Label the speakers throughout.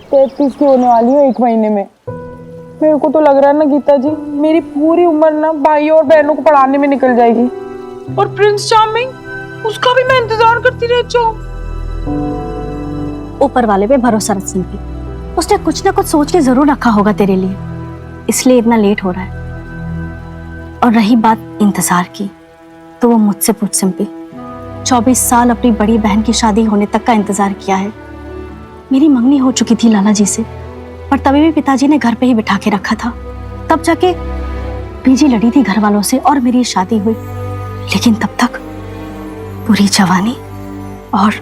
Speaker 1: 33 की होने वाली हूँ 1 महीने में। मेरे को तो लग रहा है ना गीता जी, मेरी पूरी उम्र ना भाइयों और बहनों को पढ़ाने में निकल जाएगी। और प्रिंस चार्मिंग, उसका भी मैं इंतजार करती रह जाऊं।
Speaker 2: ऊपर वाले पे भरोसा रख सिंपी, उसने कुछ ना कुछ सोच के जरूर रखा होगा तेरे लिए, इसलिए इतना लेट हो रहा है। और रही बात इंतजार की, तो वो मुझसे पूछ सिंपी। 24 साल अपनी बड़ी बहन की शादी होने तक का इंतजार किया है। मेरी मंगनी हो चुकी थी लाला जी से, पर तभी भी पिताजी ने घर पे ही बिठा के रखा था। तब जाके बीजी लड़ी थी घर वालों से और मेरी शादी हुई। लेकिन तब तक पूरी जवानी और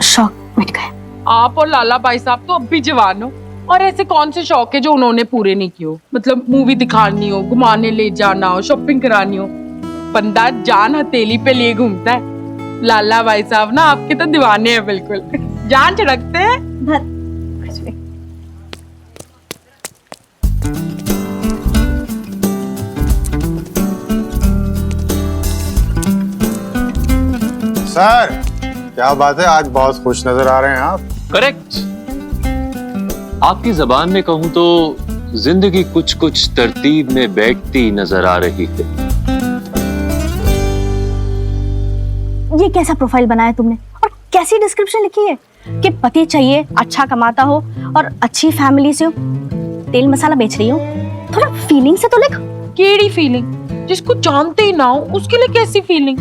Speaker 2: शौक मिट गए।
Speaker 1: आप और लाला भाई साहब तो अब भी जवान हो, और ऐसे कौन से शौक है जो उन्होंने पूरे नहीं किए हो? मतलब मूवी दिखानी हो, घुमाने ले जाना हो, शॉपिंग करानी हो, बंदा जान हथेली पे लिए घूमता है। लाला भाई साहब ना आपके तो दीवाने हैं, बिल्कुल जान छिड़कते हैं।
Speaker 3: सर, क्या बात है, आज बहुत खुश नजर आ रहे हैं आप।
Speaker 4: करेक्ट। आपकी जबान में कहूं तो जिंदगी कुछ कुछ तरतीब में बैठती नजर आ रही है।
Speaker 2: ये कैसा प्रोफाइल बनाया तुमने और कैसी डिस्क्रिप्शन लिखी है कि पति चाहिए, अच्छा कमाता हो और अच्छी फैमिली से हो, तेल मसाला बेच रही हो। थोड़ा फीलिंग से तो लिख।
Speaker 1: केड़ी फीलिंग? जिसको जानते ही ना हो उसके लिए कैसी फीलिंग?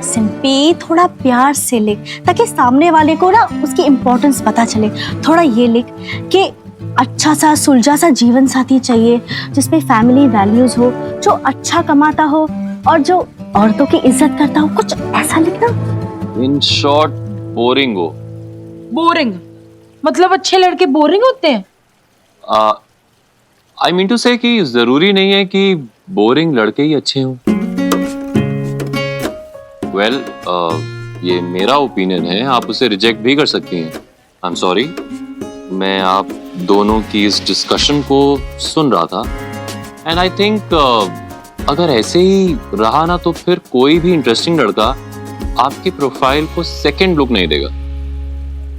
Speaker 2: सिंपी, थोड़ा प्यार से लिख ताकि सामने वाले को ना उसकी इम्पोर्टेंस पता चले। थोड़ा ये लिख कि अच्छा सा सुलझा सा जीवन साथी चाहिए जिसमें फैमिली वैल्यूज हो, जो अच्छा कमाता हो और जो औरतों की इज्जत करता हो। कुछ ऐसा लिखना।
Speaker 4: इन शॉर्ट, बोरिंग हो।
Speaker 1: बोरिंग मतलब अच्छे लड़के बोरिंग होते हैं?
Speaker 4: आई मीन टू से कि जरूरी नहीं है कि बोरिंग लड़के ही अच्छे हों। वेल, ये मेरा ओपिनियन है, आप उसे रिजेक्ट भी कर सकती हैं। I am sorry. मैं आप दोनों की इस डिस्कशन को सुन रहा था एंड आई थिंक अगर ऐसे ही रहा ना तो फिर कोई भी इंटरेस्टिंग लड़का आपकी प्रोफाइल को सेकंड लुक नहीं देगा।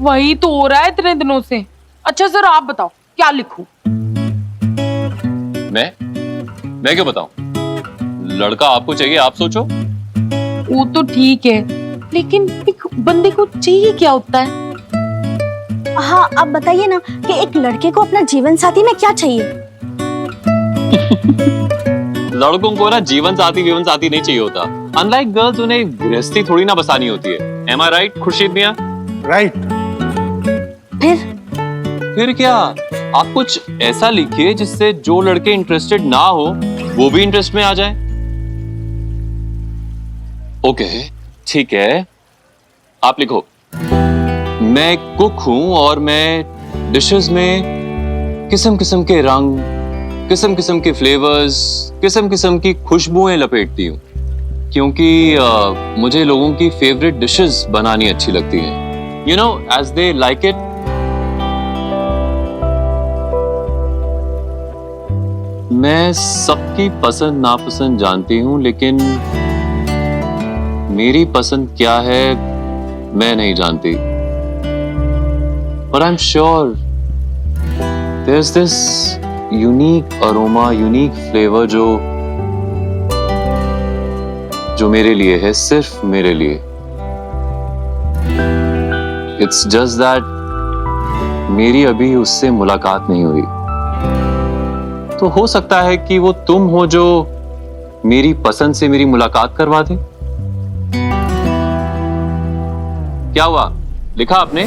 Speaker 1: वही तो हो रहा है इतने दिनों से। अच्छा सर, आप बताओ क्या लिखूं?
Speaker 4: मैं क्यों बताऊं? लड़का आपको चाहिए, आप सोचो।
Speaker 1: वो तो ठीक है, लेकिन एक बंदे को चाहिए क्या होता है?
Speaker 2: हाँ, आप बताइए ना कि एक लड़के को अपना जीवन साथी में क्या चाहिए?
Speaker 4: लड़कों को ना जीवन साथी नहीं चाहिए होता। अनलाइक गर्ल्स, उन्हें गृहस्थी थोड़ी ना बसानी होती है। एम आई राइट खुर्शीद मियां?
Speaker 3: राइट।
Speaker 4: फिर क्या? आप कुछ ऐसा लिखिए जिससे जो लड़के इंटरेस्टेड ना हो वो भी इंटरेस्ट में आ जाए। ओके, ठीक है, आप लिखो, मैं कुक हूं और मैं डिशेस में किस्म किस्म के रंग, किस्म किस्म के फ्लेवर्स, किस्म किस्म की खुशबुएं लपेटती हूं, क्योंकि मुझे लोगों की फेवरेट डिशेस बनानी अच्छी लगती हैं, you know, as they like it. मैं सबकी पसंद नापसंद जानती हूं, लेकिन मेरी पसंद क्या है मैं नहीं जानती। और I am sure there is this unique aroma, unique flavour जो मेरे लिए है, सिर्फ मेरे लिए। इट्स जस्ट दैट मेरी अभी उससे मुलाकात नहीं हुई। तो हो सकता है कि वो तुम हो जो मेरी पसंद से मेरी मुलाकात करवा दे। क्या हुआ? लिखा आपने?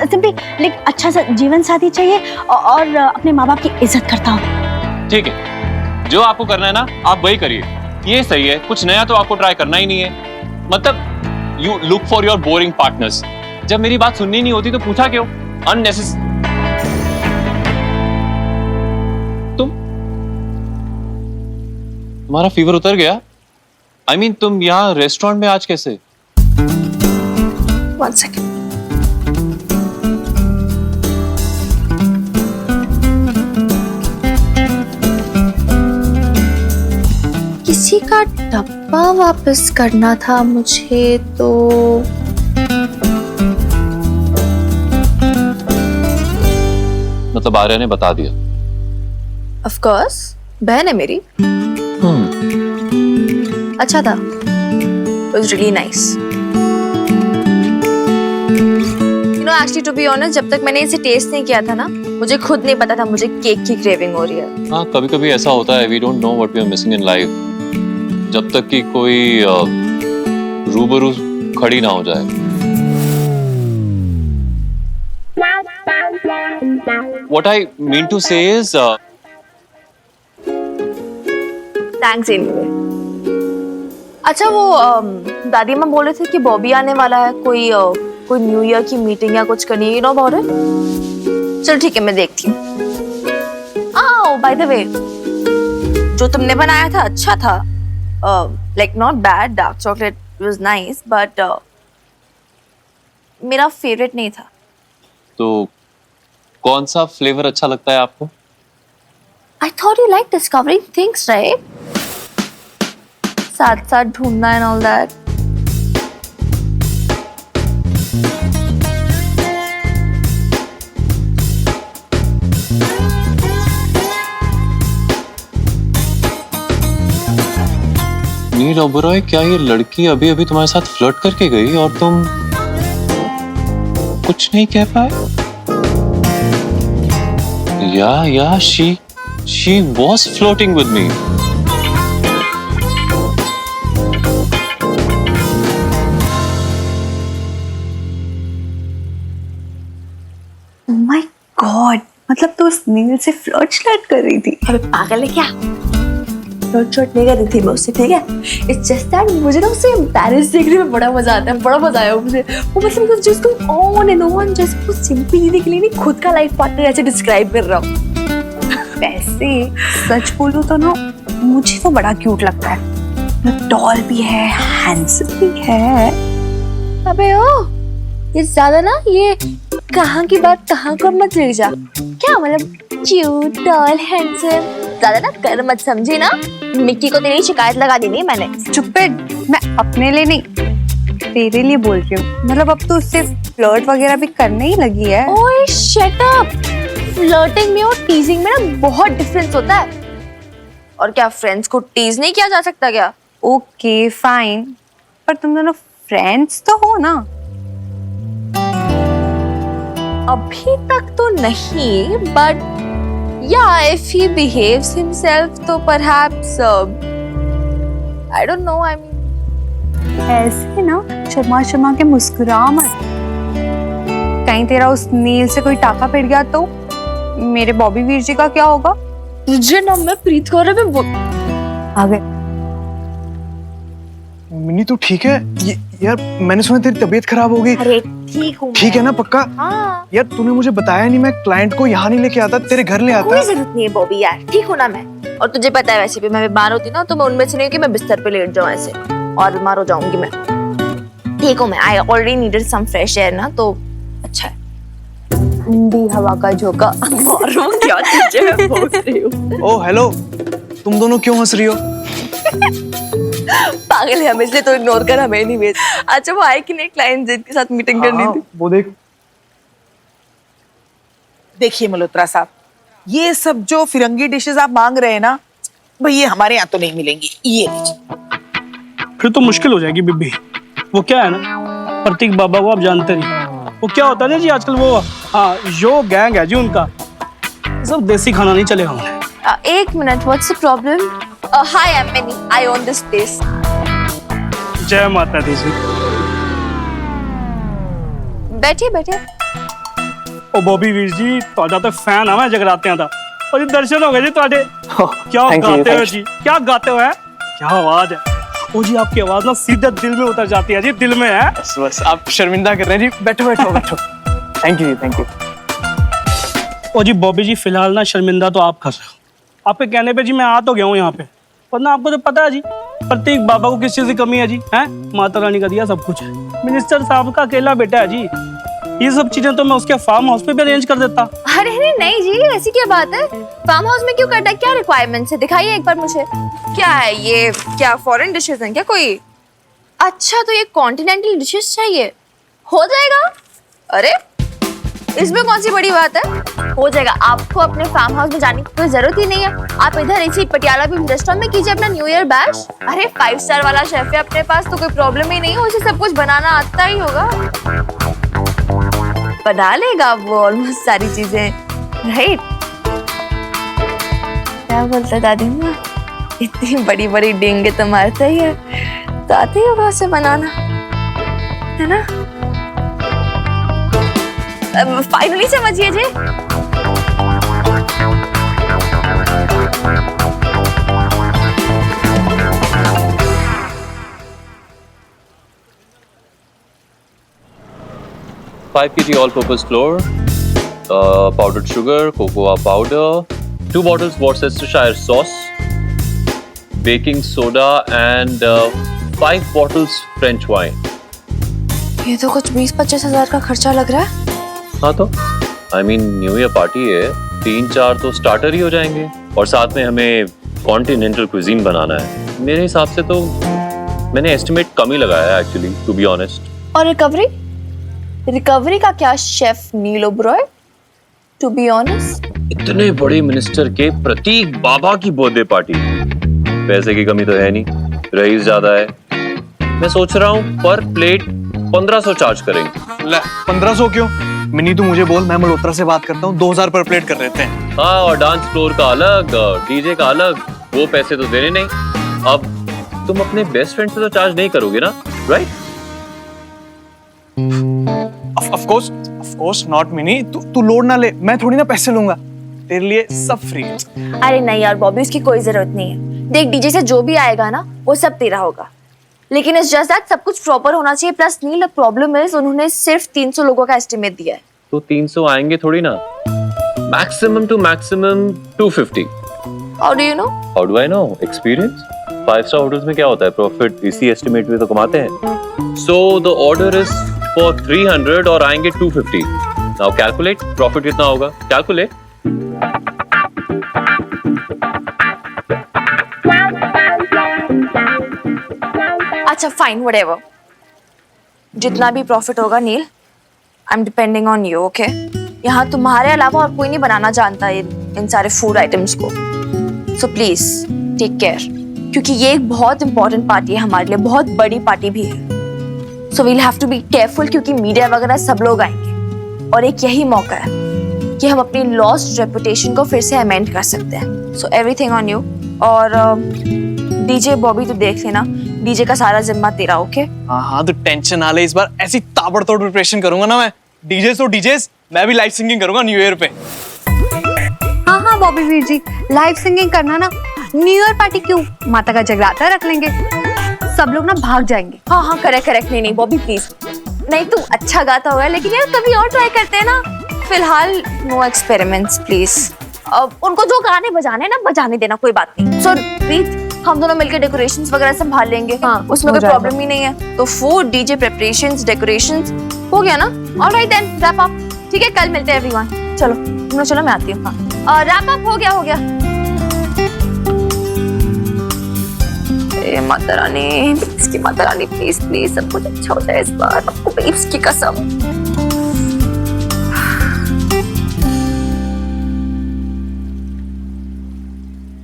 Speaker 2: सिंपली लिख, अच्छा सा जीवन साथी चाहिए और अपने माँ बाप की इज्जत करता हूँ।
Speaker 4: ठीक है, जो आपको करना है ना आप वही करिए, ये सही है। कुछ नया तो आपको ट्राई करना ही नहीं है। मतलब you look for your boring partners. जब मेरी बात सुननी नहीं होती तो पूछा क्यों? अननेसेसरी। तुम्हारा फीवर उतर गया? आई मीन तुम यहाँ रेस्टोरेंट में आज कैसे?
Speaker 2: One second.
Speaker 5: किसी का डब्बा वापस करना था मुझे, तो
Speaker 4: मतलब आर्या ने बता दिया?
Speaker 5: ऑफ कोर्स, बहन है मेरी। अच्छा था, it was really nice. You know, actually to be honest, जब तक मैंने इसे टेस्ट नहीं किया था ना, मुझे खुद नहीं पता था मुझे केक की क्रेविंग हो रही है।
Speaker 4: हाँ, कभी कभी ऐसा होता है, we don't know what we are missing in life, जब तक कि कोई रूबरू खड़ी ना हो जाए। What I mean to say is,
Speaker 5: thanks anyway. अच्छा वो दादी माँ बोल रहे थे कि बॉबी आने वाला है, कोई न्यू ईयर की मीटिंग या कुछ करनी है, यू नो अबाउट इट? चल ठीक है, मैं देखती हूँ। बाय द वे, जो तुमने बनाया था अच्छा था, like not bad, dark chocolate was nice, but मेरा फेवरेट नहीं था।
Speaker 4: तो कौन सा फ्लेवर अच्छा लगता है आपको?
Speaker 5: I thought you like discovering things, right? साथ साथ ढूंढना and all that.
Speaker 4: नील ओबरॉय, क्या ये लड़की अभी अभी तुम्हारे साथ फ्लर्ट करके गई और तुम कुछ नहीं कह पाए? Yeah, she was flirting with me.
Speaker 6: My God, मतलब तू उस नील से फ्लर्ट कर रही थी?
Speaker 5: अबे पागल है क्या? फ्लर्ट नहीं कर रही थी मैं उससे, ठीक है? It's just that मुझे ना उससे एम्बैरेस देखने में बड़ा मजा आता है, बड़ा मजा आया मुझे। वो मतलब जिसको ऑन एंड ऑन जैसे कुछ सिंपल दीदी के लिए नहीं, खुद का लाइफ पार्टनर ऐसे डिस्क्राइब कर रहा हूँ।
Speaker 6: वैसे सच बोलूं तो ना, मुझे तो बड़ा क्यूट लगता है। टॉल भी है, हैंडसम भी है।
Speaker 5: अबे ओ, ये ज्यादा ना ये कहाँ की बात कहाँ को मत ले जा। क्या मतलब क्यूट, टॉल, हैंडसम ज्यादा ना कर मत, समझी ना? मिक्की को तेरी शिकायत लगा देनी है मैंने।
Speaker 6: चुप है, मैं अपने लिए नहीं तेरे लिए बोल रही हूँ। मतलब अब तो उससे फ्लर्ट वगैरह भी करने ही लगी है।
Speaker 5: ओए शट अप। फ्लर्टिंग में और टीजिंग में ना बहुत डिफरेंस होता है। और क्या फ्रेंड्स को टीज नहीं किया जा सकता क्या?
Speaker 6: ओके फाइन, पर तुम दोनों फ्रेंड्स तो हो ना?
Speaker 5: अभी तक तो नहीं, but yeah, if he behaves himself, तो perhaps I don't know. I mean,
Speaker 6: ऐसे ना शर्मा के मुस्कुरा मत। कहीं तेरा उस नील से कोई टाका पिट गया तो मेरे बॉबी वीर जी का क्या होगा?
Speaker 5: तुझे ना मैं प्रीत कौर में
Speaker 6: आ गए।
Speaker 7: मिनी तू ठीक है? यार मैंने सुना तेरी तबीयत खराब हो गई।
Speaker 5: अरे ठीक हूँ।
Speaker 7: ठीक है ना पक्का?
Speaker 5: हाँ।
Speaker 7: यार तूने मुझे बताया नहीं, मैं क्लाइंट को यहाँ नहीं लेके आता, तेरे घर ले आता।
Speaker 5: कोई जरूरत नहीं है बॉबी यार, ठीक हूँ ना मैं। और तुझे पता है वैसे भी मैं बीमार होती ना तो मैं उनमें से नहीं कि मैं बिस्तर पे लेट जाऊँ ऐसे और बीमार हो जाऊंगी मैं। ठीक हूँ मैं, I already needed some fresh air ना, तो अच्छा है। ठंडी हवा का झोंका मारो क्या तुझे मैं बोल रही हूँ।
Speaker 7: ओ हेलो, तुम दोनों क्यों हंस रही हो?
Speaker 5: पागल है हम, इसलिए तो इग्नोर कर, हमें नहीं भेज। अच्छा वो आए कि नहीं क्लाइंट जिनके साथ मीटिंग करनी थी?
Speaker 7: वो देख।
Speaker 8: देखिए मल्होत्रा साहब, ये सब जो फिरंगी डिशेस आप मांग रहे हैं ना, भाई ये हमारे यहाँ तो नहीं मिलेंगी। ये लीजिए।
Speaker 9: फिर तो मुश्किल हो जाएगी बीबी। वो क्या है ना, प्रतीक बाबा को आप जानते नहीं, वो क्या होता है ना जी आजकल वो, हाँ जो गैंग है जी उनका, सब देसी खाना नहीं चलेगा उन्हें।
Speaker 5: एक minute, what's the problem? Hi I am mini, I own this place.
Speaker 9: जय माता दी जी।
Speaker 5: बैठिए बैठिए।
Speaker 9: ओ बॉबी वीर जी, ਤੁਹਾਡਾ ਤਾਂ फैन है मैं जगरातियां ਦਾ। और जी दर्शन हो गए जी ਤੁਹਾਡੇ। क्या गाते हो जी, क्या गाते हो? है क्या आवाज है। ओ जी आपकी आवाज ना सीधे दिल में उतर जाती है जी, दिल में है।
Speaker 7: बस आप शर्मिंदा कर रहे हैं जी। बैठो बैठो बैठो। Thank you thank you.
Speaker 9: ओ जी बॉबी जी, फिलहाल ना शर्मिंदा तो आप कर रहे हो। आपके कहने पे जी मैं आ तो गया हूँ यहाँ पे, वरना आपको तो पता है जी प्रतीक बाबा को किस चीज की कमी है जी, हैं? माता रानी का दिया सब कुछ है। मिनिस्टर साहब का अकेला बेटा है जी, ये सब चीजें तो मैं उसके फार्म हाउस पे भी अरेंज कर देता।
Speaker 5: अरे नहीं जी, ऐसी क्या बात है? फार्म हाउस में क्यों करना है? क्या रिक्वायरमेंट्स है? दिखाइए एक बार मुझे। क्या है ये? क्या फॉरेन डिशेस हैं क्या कोई? अच्छा तो ये कॉन्टिनेंटल डिशेस चाहिए, हो जाएगा। अरे इसमें कौन सी बड़ी बात है, हो जाएगा। आपको अपने फार्म हाउस में जाने की कोई जरूरत ही नहीं है, आप इधर इसी पटियाला बीच रेस्टोरेंट में कीजिए अपना न्यू ईयर बैश। अरे 5 स्टार वाला शेफ है अपने पास, तो कोई प्रॉब्लम ही नहीं है, उसे सब कुछ बनाना आता ही होगा, बना लेगा वो ऑलमोस्ट सारी चीजें, राइट? क्या बोलते दादी माँ, इतनी बड़ी बड़ी डेंगे तो मारता ही है, तो आते ही होगा उसे बनाना, है ना? फाइनली समझिए जी।
Speaker 4: Five kg all-purpose flour, powdered sugar, cocoa powder, 2 bottles Worcestershire sauce, baking soda, and 5 bottles French wine.
Speaker 5: ये तो कुछ 20-25 हजार का खर्चा लग रहा है।
Speaker 4: हाँ तो I mean new year party है, 3-4 तो स्टार्टर ही हो जाएंगे, और साथ में हमें कॉन्टिनेंटल क्विजीन बनाना है। मेरे हिसाब से तो मैंने एस्टिमेट कम ही लगाया है एक्चुअली, टू बी ऑनेस्ट।
Speaker 5: और रिकवरी, रिकवरी का क्या chef Neel Oberoi? To be honest,
Speaker 4: इतने बड़े मिनिस्टर के प्रतीक बाबा की बर्थडे पार्टी, पैसे की कमी तो है नहीं, रईस ज्यादा है। मैं सोच रहा हूँ पर प्लेट 1500 चार्ज करेंगे।
Speaker 7: ले 1500 क्यों? मिनी तू मुझे बोल, मैं मल्होत्रा से बात करता हूँ, 2000 पर प्लेट कर देते हैं।
Speaker 4: हाँ, और डांस फ्लोर का अलग, डीजे का अलग, वो पैसे तो देने नहीं। अब तुम अपने बेस्ट फ्रेंड से तो चार्ज नहीं करोगे ना, right?
Speaker 7: Of course not mini, तू लोड ना ले, मैं थोड़ी ना पैसे लूंगा, तेरे लिए सब फ्री है।
Speaker 5: अरे नहीं यार बॉबी, उसकी कोई जरूरत नहीं है। देख डीजे से जो भी आएगा ना वो सब तेरा होगा, लेकिन इट्स जस्ट दैट सब कुछ प्रॉपर होना चाहिए। प्लस नील प्रॉब्लम है, उन्होंने सिर्फ 300 लोगों का एस्टिमेट दिया है।
Speaker 4: तो 300 आएंगे थोड़ी ना, maximum two maximum 250।
Speaker 5: How do you know?
Speaker 4: How do I know? Experience. 5 star hotels में क्या होता है, प्रॉफिट इसी एस्टिमेट में तो कमाते हैं। So the order is for 300 और आएंगे 250। नाउ कैलकुलेट, प्रॉफिट कितना होगा, कैलकुलेट।
Speaker 5: अच्छा फाइन, व्हाटएवर, जितना भी प्रॉफिट होगा Neel, I am depending on you, okay? यहाँ तुम्हारे अलावा और कोई नहीं बनाना जानता इन सारे फूड आइटम्स को, सो प्लीज टेक केयर, क्योंकि ये एक बहुत इंपॉर्टेंट पार्टी है हमारे लिए, बहुत बड़ी पार्टी भी है। So we'll have to be careful, क्योंकि मीडिया वगैरह सब लोग आएंगे, और एक यही मौका है कि हम अपनी लॉस्ट रेपुटेशन को फिर से अमेंड कर सकते हैं। So everything on you. और डीजे बॉबी तो देख लेना, डीजे का सारा जिम्मा तेरा, ओके?
Speaker 7: हाँ तो टेंशन ना ले, इस बार ऐसी ताबड़तोड़ प्रिपरेशन करूंगा ना मैं। डीजेस तो डीजेस, मैं भी लाइव सिंगिंग करूंगा न्यू ईयर पे।
Speaker 6: हाँ बॉबी वीर जी, लाइव सिंगिंग करना ना, न्यू ईयर पार्टी क्यों, माता का जगराता रख लेंगे, सब लोग ना भाग जाएंगे।
Speaker 5: हाँ करेक्ट, नहीं बॉबी प्लीज, नहीं तू अच्छा गाता होगा, लेकिन यार कभी और ट्राई करते हैं ना, फिलहाल नो एक्सपेरिमेंट्स प्लीज। उनको जो गाने बजाने ना बजाने देना, कोई बात नहीं। सो प्लीज हम दोनों मिलकर डेकोरेशंस वगैरह संभाल लेंगे, हाँ, उसमें कोई प्रॉब्लम ही नहीं है। तो फूड, डीजे, प्रिपरेशंस, डेकोरेशंस हो गया ना? Alright then, wrap up. ठीक है, कल मिलते हैं एवरीवन। चलो तुम लोग चलो, मैं आती हूँ। हाँ रैप अप हो गया। माता रानी, इसकी माता रानी प्लीज सब कुछ अच्छा हो जाए इस बार, आपको बेब्स की कसम।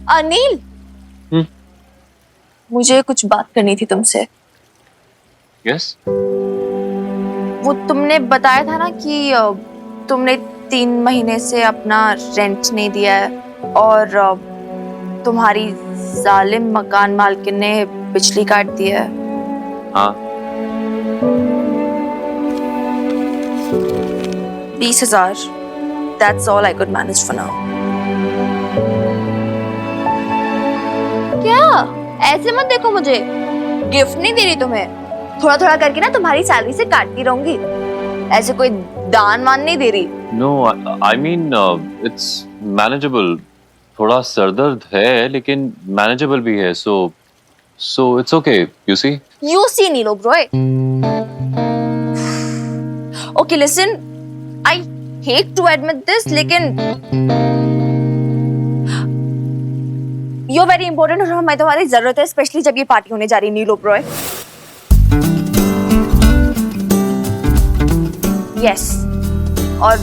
Speaker 5: अनिल, मुझे कुछ बात करनी थी तुमसे।
Speaker 4: यस?
Speaker 5: वो तुमने बताया था ना कि तुमने 3 महीने से अपना रेंट नहीं दिया है, और तुम्हारी जालिम मकान मालकिन ने बिजली काट दी है।
Speaker 4: हाँ।
Speaker 5: 20,000, that's all I could manage for now. क्या? ऐसे मत देखो मुझे, गिफ्ट नहीं दे रही तुम्हें, थोड़ा थोड़ा करके ना तुम्हारी सैलरी से काटती रहूंगी, ऐसे कोई दान वान नहीं दे रही।
Speaker 4: No, I mean it's manageable. थोड़ा सरदर्द है लेकिन मैनेजेबल भी है, so it's okay, you see?
Speaker 5: You see, Neelo bro. Okay, listen, I hate to admit this, लेकिन you're very important और हमें तुम्हारी जरूरत है, स्पेशली जब ये पार्टी होने जा रही है, नीलो ब्रो। यस, और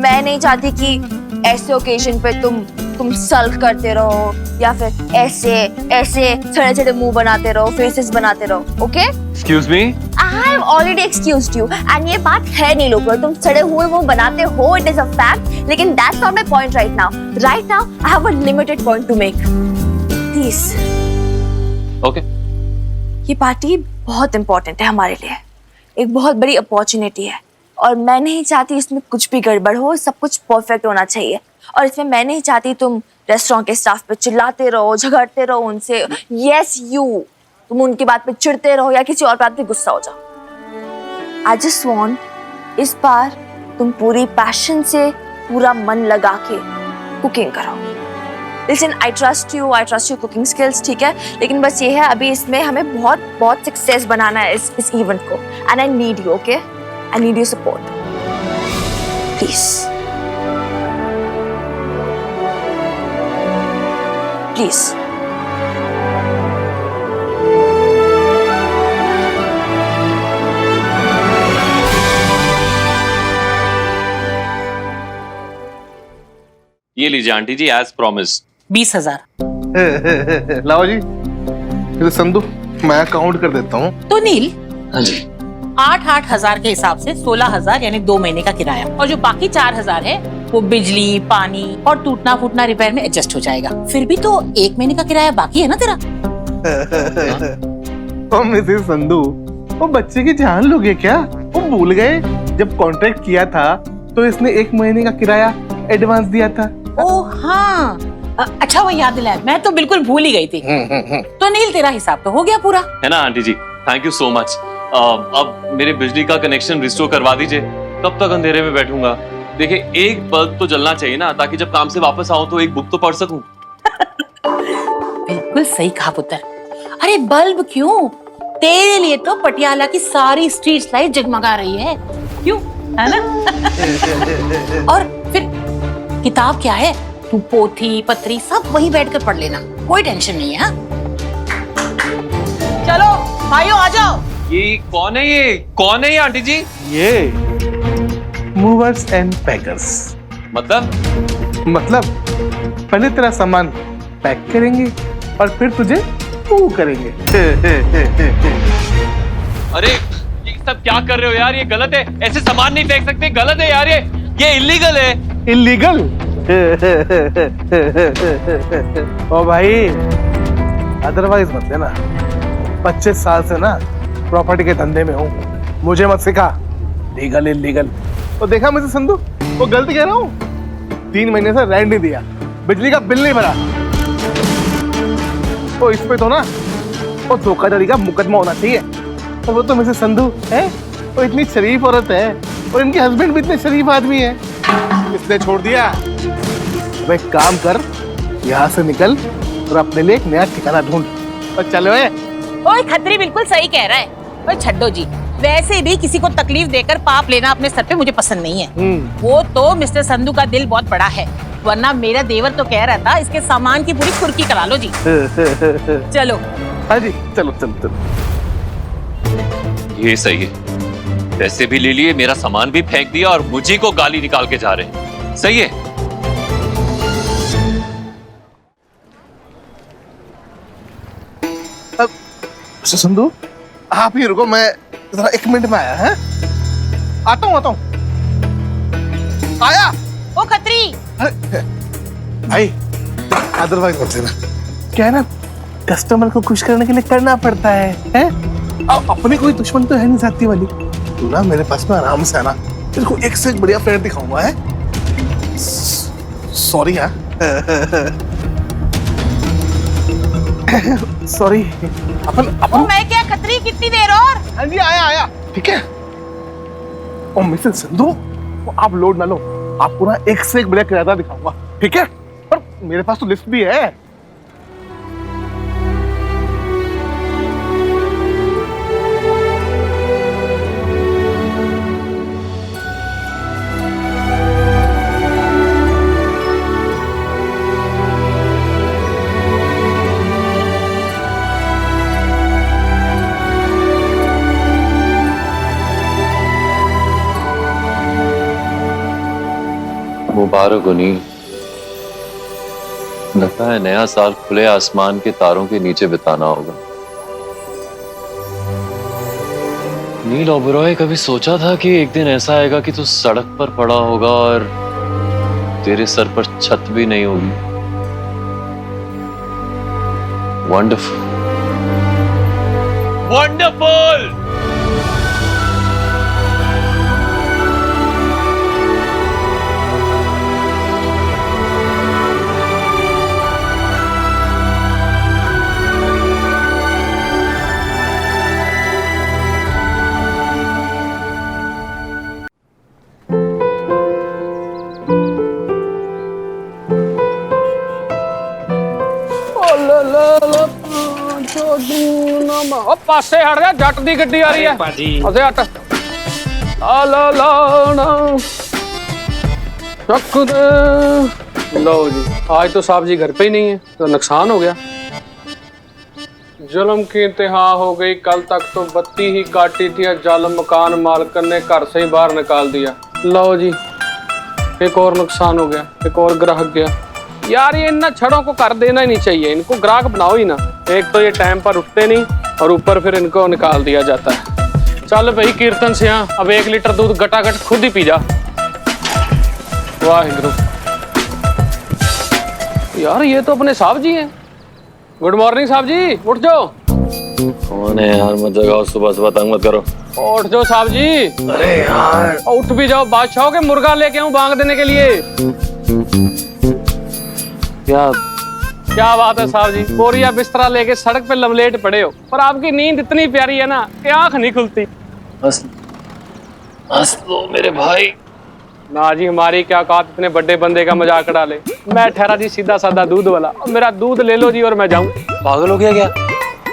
Speaker 5: मैं नहीं चाहती कि ऐसे ओकेजन पे तुम सल्क करते रहो या फिर ऐसे ऐसे छड़े छड़े मुंह बनाते रहो, फेसेस बनाते रहो, okay?
Speaker 4: Excuse me,
Speaker 5: I have already excused you and ये बात है नहीं लोगों, तुम सड़े हुए मुंह बनाते हो, it is a fact, लेकिन that's not my point right now. Right now, I have a limited point to make. Please.
Speaker 4: Okay.
Speaker 5: ये पार्टी बहुत इम्पोर्टेंट है हमारे लिए, एक बहुत बड़ी अपॉर्चुनिटी है और मैं नहीं चाहती इसमें कुछ भी गड़बड़ हो, सब कुछ परफेक्ट होना चाहिए। और इसमें मैं नहीं चाहती तुम रेस्टोरेंट के स्टाफ पे चिल्लाते रहो, झगड़ते रहो उनसे, यस यू, तुम उनकी बात पे चिढ़ते रहो या किसी और बात पे गुस्सा हो जाओ। आई जस्ट वांट इस बार तुम पूरी पैशन से, पूरा मन लगा के कुकिंग करो। Listen, I trust you cooking skills, ठीक है, लेकिन बस ये है अभी इसमें हमें बहुत बहुत सक्सेस बनाना है इस इवेंट को, and I need you, okay? I need your support, please please.
Speaker 4: ये लीजिए आंटी जी, एज प्रॉमिस्ड।
Speaker 10: 20,000। लाओ जी, ये संधू मैं काउंट कर देता हूँ।
Speaker 11: तो नील,
Speaker 4: हाँ जी।
Speaker 11: 8-8 हजार के हिसाब से 16,000 यानी 2 महीने का किराया, और जो बाकी 4,000 है वो बिजली, पानी और टूटना फूटना रिपेयर में एडजस्ट हो जाएगा। फिर भी तो 1 महीने का किराया बाकी है ना तेरा।
Speaker 10: तो मिसेस संधू, वो बच्चे की जान लोगे क्या? वो भूल गए जब कॉन्ट्रैक्ट किया था तो इसने 1 महीने का किराया एडवांस दिया था।
Speaker 11: ओह हाँ, अच्छा वो याद दिलाया, मैं तो बिल्कुल भूल ही गई थी। तो नील, तेरा हिसाब तो हो गया पूरा,
Speaker 4: है ना aunty ji? Thank you so much. अब मेरे बिजली का कनेक्शन रिस्टोर करवा दीजिए, कब तक अंधेरे में बैठूंगा? देखिए, एक बल्ब तो जलना चाहिए ना, ताकि जब काम से वापस आऊं तो एक बुक तो पढ़ सकूं।
Speaker 11: बिल्कुल सही कहा पुत्र। अरे बल्ब क्यों, तेरे लिए तो पटियाला की सारी स्ट्रीट लाइट जगमगा रही है, क्यों, है ना? और फिर किताब क्या है, तू पोथी पत्री सब वहीं बैठकर पढ़ लेना, कोई टेंशन नहीं है। हाँ? चलो भाइयों आ जाओ।
Speaker 4: ये कौन है? ये कौन है ये आंटी जी?
Speaker 10: ये मूवर्स एंड पैकर्स। मतलब पहले तेरा सामान पैक करेंगे और फिर तुझे मूव करेंगे।
Speaker 4: अरे ये सब क्या कर रहे हो यार? ये गलत है, ऐसे सामान नहीं फेंक सकते, गलत है यार, ये इलीगल है।
Speaker 10: इलीगल? ओ भाई, अदरवाइज मत लेना। 25 साल से ना प्रॉपर्टी के धंधे में हूँ, मुझे मत सिखा लीगल इलीगल। तो देखा मुझे संधू, वो गलती कह रहा हूँ। 3 महीने से रेंट नहीं दिया, बिजली का बिल नहीं भरा, तो इस पे तो ना वो धोखाधड़ी का मुकदमा होना चाहिए। और वो तो मिसेस संधू है, वो इतनी शरीफ औरत है और इनके हस्बैंड भी इतने शरीफ आदमी है, इसने छोड़ दिया। अब एक काम कर, यहाँ से निकल और अपने लिए एक नया ठिकाना ढूंढ और चलो।
Speaker 11: ओए खत्री बिल्कुल सही कह रहा है। ओए छड्डो जी, वैसे भी किसी को तकलीफ देकर पाप लेना अपने सर पे मुझे पसंद नहीं है। वो तो मिस्टर संधू का दिल बहुत बड़ा है, वरना मेरा देवर तो कह रहा था इसके सामान की पूरी कुर्की करा लो जी। चलो।
Speaker 10: हाँ जी, चलो चलो चलो।
Speaker 4: ये सही है, पैसे भी ले लिए, मेरा सामान भी फेंक दिया और मुझे को गाली निकाल के जा रहे हैं। सही है।
Speaker 10: अब संधू आप ही रुको, मैं जरा 1 मिनट में आया है। आता हूँ आया।
Speaker 11: ओ खत्री
Speaker 10: भाई, अदरवाइज मत लेना। क्या है ना, कस्टमर को खुश करने के लिए करना पड़ता है? अब अपने कोई दुश्मन तो है नहीं साथी वाली। तू ना मेरे पास में आराम से आना, तेरे को एक से एक बढ़िया फ्लैट दिखाऊंगा। है सॉरी यार, सॉरी। अपन
Speaker 11: मैं क्या खत्री, कितनी देर और?
Speaker 10: हाँ जी, आया ठीक है। ओ मिसेस संधू, आप लोड ना लो, आपको ना एक से एक बढ़िया किराया दिखाऊंगा, ठीक है? और मेरे पास तो लिस्ट भी है।
Speaker 4: मुबारक हो नील। लगता है नया साल खुले आसमान के तारों के नीचे बिताना होगा। नील ओबरॉय, कभी सोचा था कि एक दिन ऐसा आएगा कि तू सड़क पर पड़ा होगा और तेरे सर पर छत भी नहीं होगी? Wonderful, wonderful.
Speaker 12: पासे हट जा, जट दी गड्डी आ रही है। पासे हट। ला ला ना रख दे। लो जी, आज तो साहब जी घर पे ही नहीं है, तो नुकसान हो गया। जुल्म की इंतहा हो गई। कल तक तो बत्ती ही काटी थी, जालिम मकान मालकन ने घर से ही बाहर निकाल दिया। लो जी, एक और नुकसान हो गया, एक और ग्राहक गया। यार ये इन छड़ों को कर देना ही नहीं चाहिए, इनको ग्राहक बनाओ ही ना। एक तो ये टाइम पर उठते नहीं और ऊपर फिर इनको निकाल दिया जाता है। चल भाई कीर्तन से यहाँ अब 1 लीटर दूध गटागट खुद ही पी जा। वाहिगुरु। यार ये तो अपने साहब जी हैं। गुड मॉर्निंग साहब जी, उठ जाओ।
Speaker 4: कौन है यार, मत जगाओ, सुबह सुबह तंग मत करो।
Speaker 12: उठ जाओ साहब जी।
Speaker 4: अरे यार
Speaker 12: उठ भी जाओ, बादशाहों के मुर्गा लेके आऊं बांग देने के लिए। क्या बात है साहब जी, बोरिया बिस्तरा लेके सड़क पे लवलेट पड़े हो, पर आपकी नींद इतनी प्यारी है ना कि आंख नहीं खुलती।
Speaker 4: हंस लो मेरे भाई।
Speaker 12: ना जी, हमारी क्या औकात इतने बड़े बंदे का मजाक डाले। मैं ठहरा जी सीधा साधा दूध वाला, और मेरा दूध ले लो जी और मैं जाऊं।
Speaker 4: पागल हो गया क्या?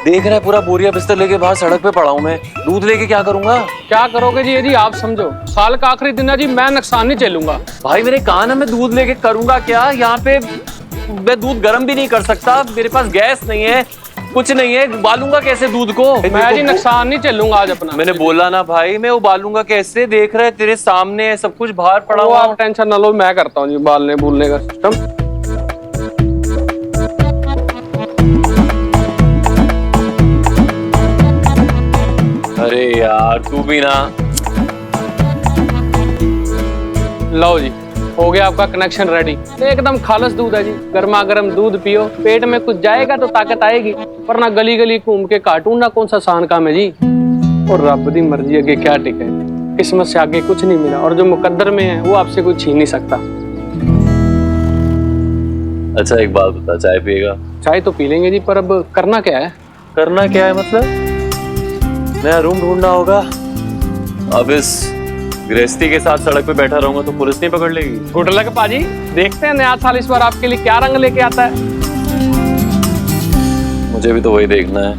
Speaker 4: देख रहा है पूरा बोरिया बिस्तर लेके बाहर सड़क पे पड़ा हूं मैं, दूध लेके क्या करूंगा?
Speaker 12: क्या करोगे जी? ये जी आप समझो, साल का आखिरी दिन है जी, मैं नुकसान नहीं झेलूंगा।
Speaker 4: भाई मेरे कान है, मैं दूध लेके करूंगा क्या? यहाँ पे मैं दूध गर्म भी नहीं कर सकता, मेरे पास गैस नहीं है, कुछ नहीं है, उबालूंगा कैसे दूध को?
Speaker 12: मैं जी नुकसान नहीं झेलूंगा आज अपना।
Speaker 4: मैंने बोला ना भाई, मैं उबालूंगा कैसे? देख रहे तेरे सामने है सब कुछ बाहर पड़ा हुआ।
Speaker 12: आप टेंशन ना लो, मैं करता हूँ जी उबालने भूलने का सिस्टम।
Speaker 4: अरे यार तू भी ना।
Speaker 12: लो जी, हो गया आपका कनेक्शन रेडी। एकदम खालस दूध है जी, गर्मा गर्म दूध पियो, पेट में कुछ जाएगा तो ताकत आएगी, वरना गली गली घूम के कार्टून ना कौन सा आसान काम है जी। और रब दी मर्जी आगे क्या टिके, किस्मत से आगे कुछ नहीं मिला, और जो मुकद्दर में है वो आपसे कुछ छीन नहीं सकता।
Speaker 4: अच्छा एक बात बता, चाय पिएगा?
Speaker 12: चाय तो पी लेंगे जी, पर अब करना क्या है?
Speaker 4: करना क्या है मतलब? नया रूम ढूंढना होगा। अब इस गृहस्थी के साथ सड़क पे बैठा रहूंगा तो पुलिस नहीं पकड़ लेगी।
Speaker 12: गुड लक पाजी, देखते हैं नया साल इस बार आपके लिए क्या रंग लेके आता है।
Speaker 4: मुझे भी तो वही देखना है।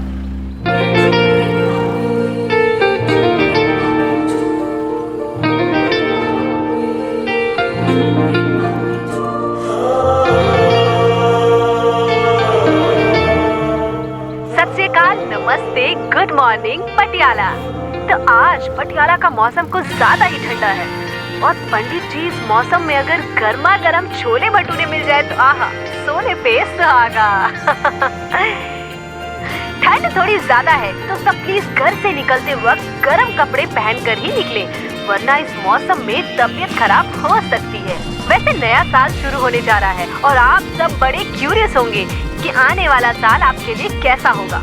Speaker 13: सत श्री अकाल, नमस्ते, गुड मॉर्निंग पटियाला। तो आज पटियाला का मौसम कुछ ज्यादा ही ठंडा है, और पंडित जी इस मौसम में अगर गर्मा गर्म छोले भटूरे मिल जाए तो आहा, सोने पे सुहागा। ठंड थोड़ी ज्यादा है तो सब प्लीज घर से निकलते वक्त गर्म कपड़े पहनकर ही निकले, वरना इस मौसम में तबीयत खराब हो सकती है। वैसे नया साल शुरू होने जा रहा है और आप सब बड़े क्यूरियस होंगे कि आने वाला साल आपके लिए कैसा होगा,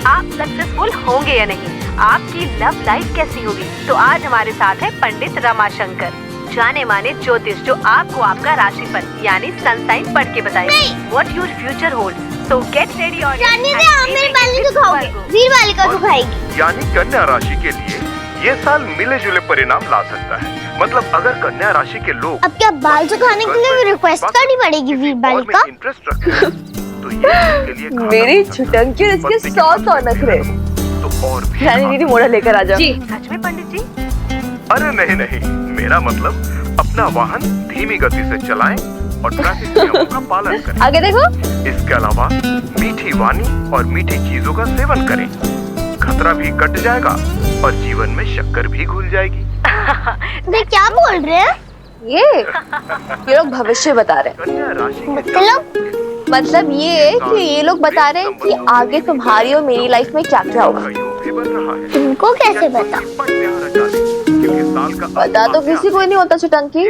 Speaker 13: आप सक्सेसफुल होंगे या नहीं, आपकी लव लाइफ कैसी होगी। तो आज हमारे साथ है पंडित रमाशंकर, जाने माने ज्योतिष, जो आपको आपका राशिफल यानी सनसाइन पढ़ के बताएंगे what your future holds. So get ready और
Speaker 14: यानी कन्या राशि के लिए ये साल मिले जुले परिणाम ला सकता है। मतलब अगर कन्या राशि के लोग
Speaker 15: अब क्या बाल सुखाने के लिए रिक्वेस्ट करनी पड़ेगी वीर बालिका?
Speaker 14: इंटरेस्ट रखते हैं तो ये इसके लिए
Speaker 5: मेरी छुटंकी और इसके 100 नखरे।
Speaker 14: तो और भी
Speaker 5: रानी दीदी मोड़ा लेकर आ जाओ।
Speaker 13: जी सच में पंडित जी?
Speaker 14: अरे नहीं नहीं, मेरा मतलब अपना वाहन धीमी गति से चलाएं और ट्रैफिक नियमों का पालन करें।
Speaker 5: आगे देखो।
Speaker 14: इसके अलावा मीठी वाणी और मीठी चीजों का सेवन करें, खतरा भी कट जाएगा और जीवन में शक्कर भी घुल जाएगी।
Speaker 15: वे क्या बोल रहे हैं?
Speaker 5: ये लोग भविष्य बता रहे हैं। मतलब ये है कि ये लोग बता रहे हैं कि आगे तुम्हारी और मेरी लाइफ में क्या क्या होगा।
Speaker 15: तुमको कैसे पता?
Speaker 5: पता तो किसी को ही नहीं होता चुटंकी,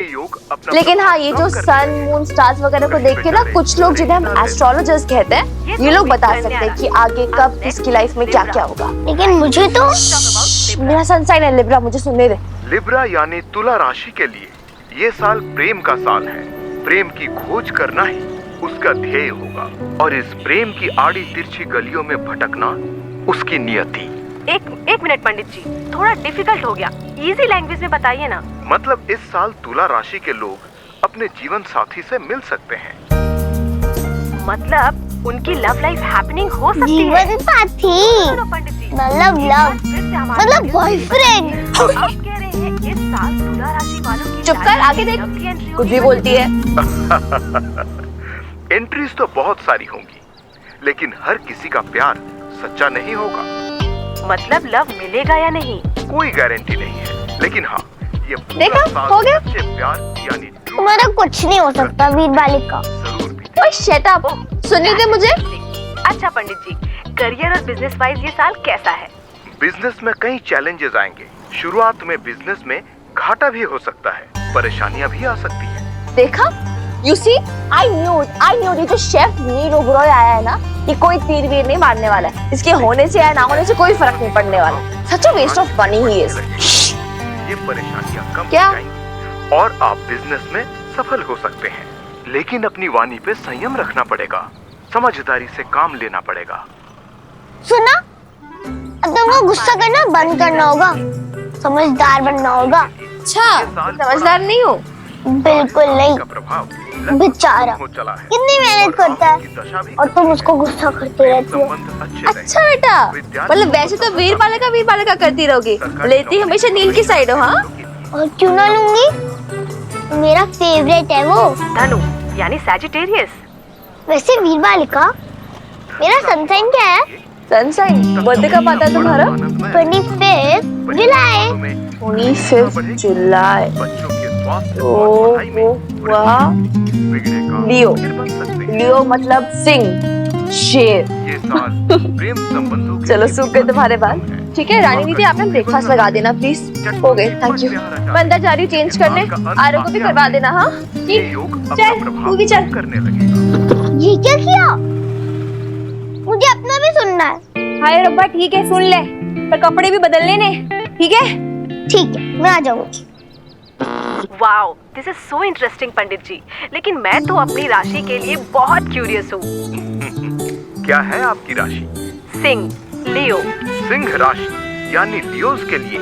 Speaker 5: लेकिन हाँ ये जो सन मून स्टार्स वगैरह को देख के ना कुछ लोग जिन्हें हम एस्ट्रोलॉजर्स कहते हैं, ये लोग बता सकते हैं कि आगे कब किसकी लाइफ में क्या क्या होगा।
Speaker 15: लेकिन मुझे तो
Speaker 5: मेरा सन साइन है लिब्रा, मुझे सुनने दे।
Speaker 14: लिब्रा यानी तुला राशि के लिए ये साल प्रेम का साल है। प्रेम की खोज करना ही उसका ध्येय होगा और इस प्रेम की आड़ी तिरछी गलियों में भटकना उसकी नियति।
Speaker 13: एक मिनट पंडित जी, थोड़ा डिफिकल्ट हो गया, इजी लैंग्वेज में बताइए ना।
Speaker 14: मतलब इस साल तुला राशि के लोग अपने जीवन साथी से मिल सकते हैं।
Speaker 13: मतलब उनकी लव लाइफ हैपनिंग हो सकती है।
Speaker 15: जीवन साथी मतलब बॉयफ्रेंड।
Speaker 13: आप कह रहे हैं इस साल तुला राशि वालों की
Speaker 5: चुप कर, आगे देख, कुछ भी बोलती है।
Speaker 14: एंट्रीज तो बहुत सारी होंगी, लेकिन हर किसी का प्यार सच्चा नहीं होगा।
Speaker 13: मतलब लव मिलेगा या नहीं,
Speaker 14: कोई गारंटी नहीं है, लेकिन हाँ ये
Speaker 5: देखा, हो गया।
Speaker 14: सच्चे प्यार यानी
Speaker 15: तुम्हारा कुछ नहीं हो सकता वीर बालिका।
Speaker 5: ओए शट अप, सुनने दे मुझे।
Speaker 13: अच्छा पंडित जी, करियर और बिजनेस वाइज ये साल कैसा है?
Speaker 14: बिजनेस में कई चैलेंजेस आएंगे। शुरुआत में बिजनेस में घाटा भी हो सकता है, परेशानियां भी आ सकती है।
Speaker 5: देखा, यू सी, आई न्यू ये जो शेफ नीर ओबरॉय आया है ना, ये कोई तीर वीर नहीं मारने वाला है। इसके होने से या ना होने से कोई फर्क नहीं पड़ने वाला। Such a waste of money ही इज।
Speaker 14: ये परेशानियां कम
Speaker 5: क्या?
Speaker 14: हो जाएंगी और आप बिजनेस में सफल हो सकते हैं, लेकिन अपनी वाणी पे संयम रखना पड़ेगा, समझदारी से काम लेना पड़ेगा।
Speaker 15: सुना, अब तुमको गुस्सा करना बंद करना होगा, समझदार बनना होगा।
Speaker 5: अच्छा, समझदार नहीं हो?
Speaker 15: बिल्कुल नहीं। बेचारा कितनी मेहनत करता है और तुम उसको गुस्सा करते रहती हो।
Speaker 5: अच्छा बेटा, मतलब वैसे तो वीर बालिका करती रहोगी, लेती हमेशा नील की साइड हो। हाँ,
Speaker 15: और क्यों ना लूंगी, मेरा फेवरेट है वो।
Speaker 13: धनु यानी सैजिटेरियस।
Speaker 15: वैसे वीर बालिका, मेरा सनसाइन क्या है?
Speaker 5: सनसाइन बर्थडे कब आता है तुम्हारा?
Speaker 15: 25 जुलाई।
Speaker 5: 25 जुलाई। वाह, लियो मतलब सिंह, शेर। चलो सूख गए तुम्हारे बाल। ठीक है रानी दीदी, आपने ब्रेकफास्ट लगा देना प्लीज। हो गए, थैंक यू। मैं अंदर जा रही हूँ चेंज करने, आरो को भी करवा देना। हाँ ठीक, चल तू भी चल।
Speaker 15: ये क्या किया? मुझे अपना भी सुनना है।
Speaker 6: हाय रब्बा, ठीक है सुन ले, पर कपड़े भी बदलने ने। ठीक है
Speaker 15: ठीक है, मैं आ जाऊंगी।
Speaker 13: Wow, this is so interesting Pandit ji, लेकिन मैं तो अपनी राशि के लिए बहुत क्यूरियस हूँ।
Speaker 14: क्या है आपकी राशि?
Speaker 13: सिंह, लियो।
Speaker 14: सिंह राशि यानी लियोज के लिए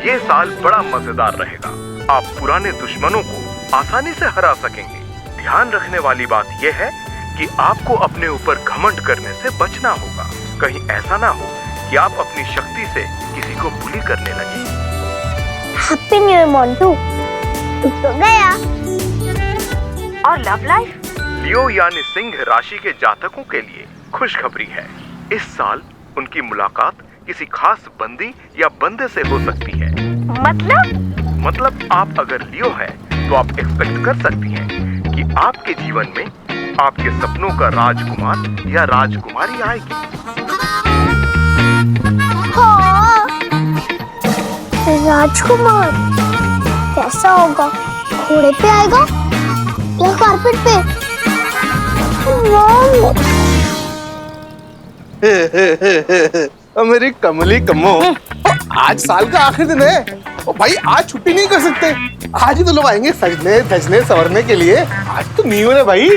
Speaker 14: ये साल बड़ा मजेदार रहेगा। आप पुराने दुश्मनों को आसानी से हरा सकेंगे। ध्यान रखने वाली बात यह है कि आपको अपने ऊपर घमंड करने से बचना होगा। कहीं ऐसा ना हो कि आप अपनी शक्ति से किसी को बुली करने लगे।
Speaker 15: Happy new year Montu. तो गया।
Speaker 13: और लव लाइफ?
Speaker 14: लियो यानी सिंह राशि के जातकों के लिए खुशखबरी है। इस साल उनकी मुलाकात किसी खास बंदी या बंदे से हो सकती है।
Speaker 13: मतलब
Speaker 14: आप अगर लियो हैं तो आप एक्सपेक्ट कर सकती हैं कि आपके जीवन में आपके सपनों का राजकुमार या राजकुमारी आएगी।
Speaker 15: हाँ, राजकुमार कैसा होगा? घोड़े पे आएगा या कारपेट पे?
Speaker 10: मेरी कमली कमो, आज साल का आखिरी दिन है। ओ भाई, आज छुट्टी नहीं कर सकते। आज ही तो लोग आएंगे सजने धजने संवरने के लिए। आज तो न्यू ईयर है भाई।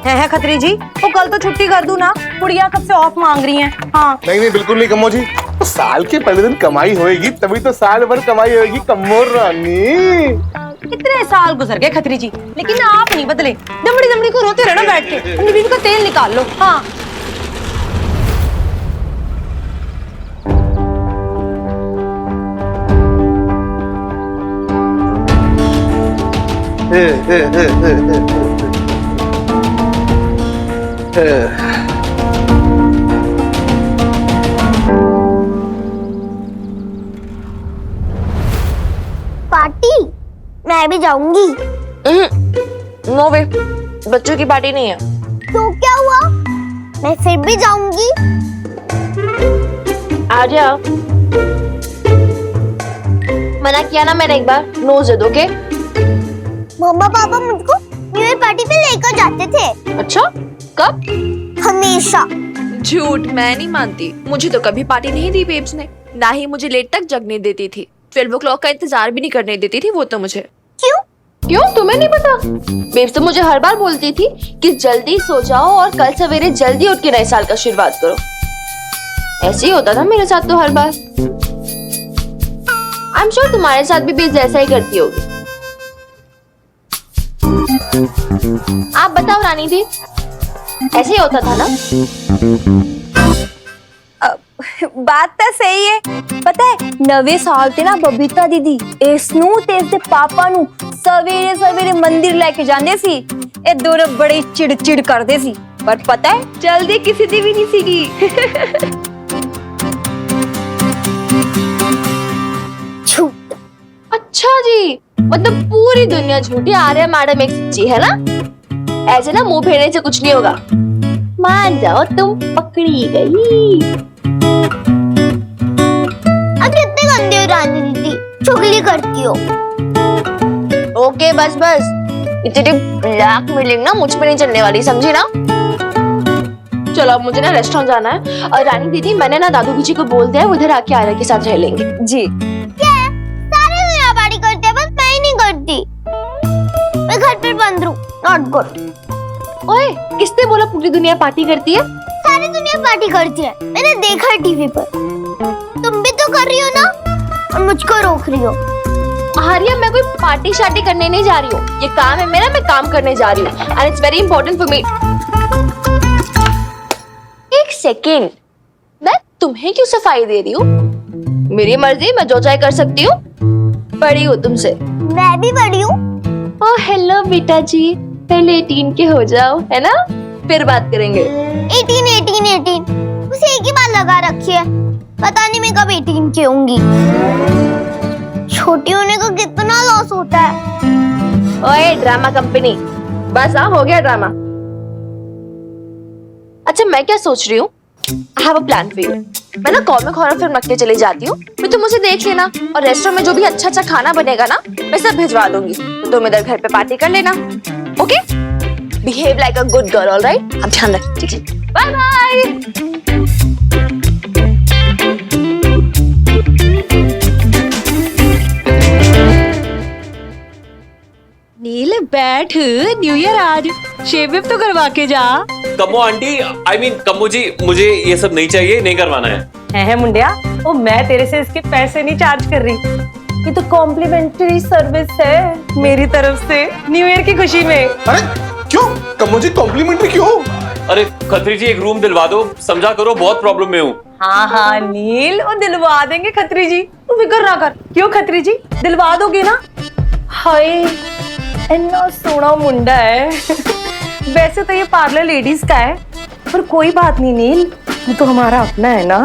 Speaker 6: है खत्री जी, तो कल तो छुट्टी कर दूं ना, गुड़िया कब से ऑफ मांग रही हैं। हाँ
Speaker 10: नहीं बिल्कुल नहीं कमो जी, तो साल के पहले दिन कमाई होएगी तभी तो साल भर कमाई होएगी कमो रानी।
Speaker 6: कितने साल गुजर गए खत्री जी, लेकिन आप नहीं बदले। दमड़ी दमड़ी को रोते रहना बैठ के, अपनी बीवी का तेल निकाल लो। हाँ
Speaker 15: पार्टी मैं भी जाऊंगी।
Speaker 5: नो वे, बच्चों की पार्टी नहीं है।
Speaker 15: तो क्या हुआ? मैं फिर भी जाऊंगी।
Speaker 5: आ जाओ। मना किया ना मैंने एक बार, नो जिद, ओके?
Speaker 15: मम्मा पापा मुझको न्यू ईयर पार्टी पे लेकर जाते थे।
Speaker 5: अच्छा, कब?
Speaker 15: हमेशा।
Speaker 5: झूठ, मैं नहीं मानती। मुझे तो कभी पार्टी नहीं दी बेब्स ने, ना ही मुझे लेट तक जगने देती थी। 12 o'clock का इंतजार भी नहीं करने देती थी वो तो मुझे।
Speaker 15: क्यों?
Speaker 5: क्यों, तुम्हें नहीं पता? बेब्स तो मुझे हर बार बोलती थी कि जल्दी सो जाओ और कल सवेरे जल्दी उठ के नए साल का आशीर्वाद करो। ऐसे ही होता था मेरे साथ तो हर बार। आई एम श्योर तुम्हारे साथ भी बेब्स ऐसा ही करती होगी। आप बताओ रानी दी, ऐसे ही होता था ना?
Speaker 6: बात तो सही है। पता है नवे साल ते ना बबीता दीदी इसनू ते इसदे पापा नु सवेरे सवेरे मंदिर लेके जांदे सी। ए दोनों बड़े चिड़ करदे सी, पर पता है जल्दी किसी दी भी नहीं सीगी।
Speaker 15: झूठ।
Speaker 5: अच्छा जी, मतलब पूरी दुनिया झूठी, आर्या मैडम एक सच्ची है ना? ऐसे ना मुंह फेरने से कुछ नहीं होगा। मान जाओ तुम पकड़ी गई।
Speaker 15: अब कितने गंदे हो रानी दीदी, चुगली करती हो।
Speaker 5: ओके बस बस, इतनी ब्लैक मेलिंग ना मुझ पे नहीं चलने वाली, समझी ना? चलो अब मुझे ना रेस्टोरेंट जाना है। और रानी दीदी मैंने ना दादू जी को बोल दिया है, उधर आके आर्या के साथ रह लेंगे।
Speaker 6: जी।
Speaker 15: क्या है? सारे दुनिया पार्टी करते हैं, बस मैं ही नहीं करती। मैं घर पे बंद रहूं, नॉट गुड।
Speaker 5: ओए, किसने बोला पूरी दुनिया पार्टी करती है?
Speaker 15: सारी दुनिया पार्टी करती है, मैंने देखा है टीवी पर। तुम भी तो कर रही हो ना, और मुझको रोक रही हो।
Speaker 5: आर्या, मैं कोई पार्टी शार्टी करने नहीं जा रही हूँ। ये काम है मेरा, मैं काम करने जा रही हूँ। And it's very important for me. एक सेकेंड, मैं तुम्हें क्यों सफाई दे रही हूँ? मेरी मर्जी, मैं जो चाहे कर सकती हूँ। बड़ी हूँ तुमसे।
Speaker 15: मैं भी बड़ी हूँ।
Speaker 5: ओह हेलो बेटा जी, पहले 18 के हो जाओ, है ना? फिर बात करेंगे।
Speaker 15: 18 बस एक ही बात लगा रखी है, पता नहीं मैं कब 18 की होंगी। छोटी होने का कितना लॉस होता है।
Speaker 5: ओए ड्रामा कंपनी, बस हो गया ड्रामा। अच्छा मैं क्या सोच रही हूँ, I have a plan for you. मैं ना कॉमिक हॉरर फिल्म रख के चली जाती हूँ, फिर तुम उसे देख लेना, और रेस्टोरेंट में जो भी अच्छा अच्छा खाना बनेगा ना, मैं सब भिजवा दूंगी। तो तुम इधर घर पे पार्टी कर लेना, okay? Behave like a good girl, alright? अब ध्यान रख, ठीक है? Bye bye.
Speaker 11: नील बैठ, न्यू ईयर आज, शेव वेव तो करवा के जा।
Speaker 4: कमो आंटी, आई मीन कमो जी, मुझे ये सब नहीं चाहिए, नहीं करवाना है
Speaker 11: मुंडिया, ओ मैं तेरे से इसके पैसे नहीं चार्ज कर रही, ये तो कॉम्प्लीमेंट्री सर्विस है मेरी तरफ से न्यू ईयर की खुशी में।
Speaker 10: अरे क्यों कमो जी, कॉम्प्लीमेंट्री क्यों?
Speaker 4: अरे खत्री जी, एक रूम दिलवा दो, समझा करो, बहुत प्रॉब्लम में हूँ।
Speaker 11: हाँ हाँ नील, वो दिलवा देंगे खत्री जी, तू फिक्र ना कर। क्यों खत्री जी, दिलवा दोगे ना? हाय इतना सोना मुंडा है। वैसे तो ये पार्लर लेडीज का है, पर कोई बात नहीं नील, वो तो हमारा अपना है ना।